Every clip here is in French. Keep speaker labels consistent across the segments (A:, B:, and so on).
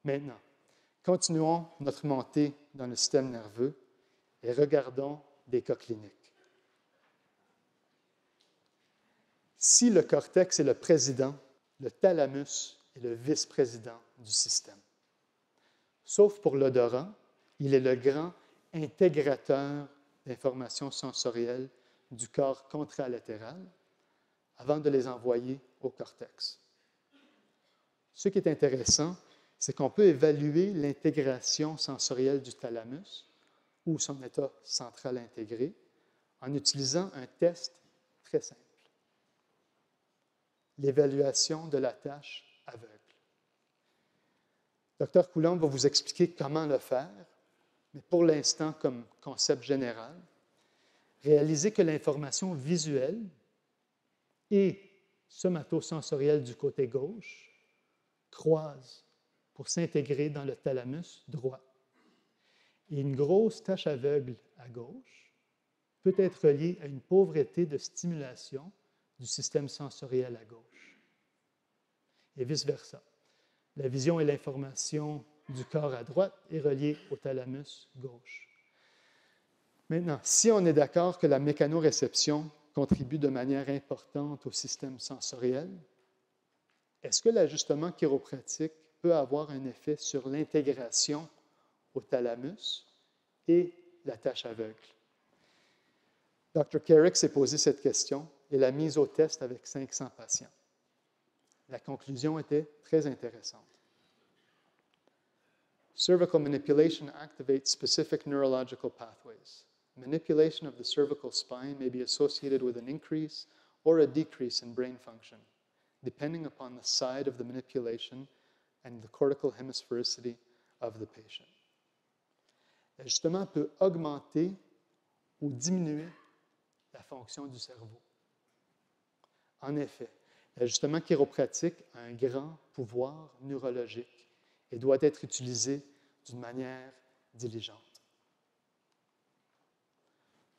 A: Maintenant, continuons notre montée dans le système nerveux et regardons des cas cliniques. Si le cortex est le président, le thalamus est le vice-président du système. Sauf pour l'odorat, il est le grand intégrateur d'informations sensorielles du corps contralatéral avant de les envoyer au cortex. Ce qui est intéressant, c'est qu'on peut évaluer l'intégration sensorielle du thalamus ou son état central intégré en utilisant un test très simple. L'évaluation de la tâche aveugle. Dr. Coulomb va vous expliquer comment le faire, mais pour l'instant, comme concept général, réalisez que l'information visuelle et somatosensorielle du côté gauche croisent pour s'intégrer dans le thalamus droit. Et une grosse tache aveugle à gauche peut être liée à une pauvreté de stimulation du système sensoriel à gauche. Et vice-versa. La vision et l'information du corps à droite est reliée au thalamus gauche. Maintenant, si on est d'accord que la mécanoréception contribue de manière importante au système sensoriel, est-ce que l'ajustement chiropratique peut avoir un effet sur l'intégration au thalamus et la tâche aveugle? Dr. Carrick s'est posé cette question et l'a mise au test avec 500 patients. La conclusion était très intéressante. Cervical manipulation activates specific neurological pathways. Manipulation of the cervical spine may be associated with an increase or a decrease in brain function, depending upon the side of the manipulation and the cortical hemisphericity of the patient. L'ajustement peut augmenter ou diminuer la fonction du cerveau. En effet, l'ajustement chiropratique a un grand pouvoir neurologique et doit être utilisé d'une manière diligente.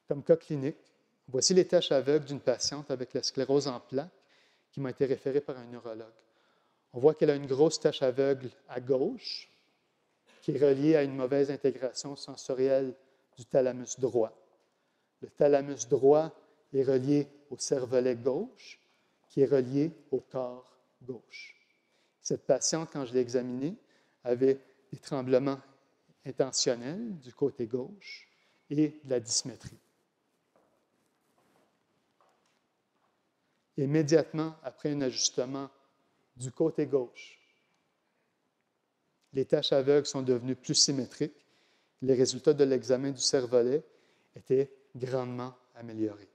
A: Comme cas clinique, voici les taches aveugles d'une patiente avec la sclérose en plaques qui m'a été référée par un neurologue. On voit qu'elle a une grosse tache aveugle à gauche qui est reliée à une mauvaise intégration sensorielle du thalamus droit. Le thalamus droit est relié au cervelet gauche qui est relié au corps gauche. Cette patiente, quand je l'ai examinée, avait des tremblements intentionnels du côté gauche et de la dysmétrie. Immédiatement après un ajustement du côté gauche, les taches aveugles sont devenues plus symétriques. Les résultats de l'examen du cervelet étaient grandement améliorés.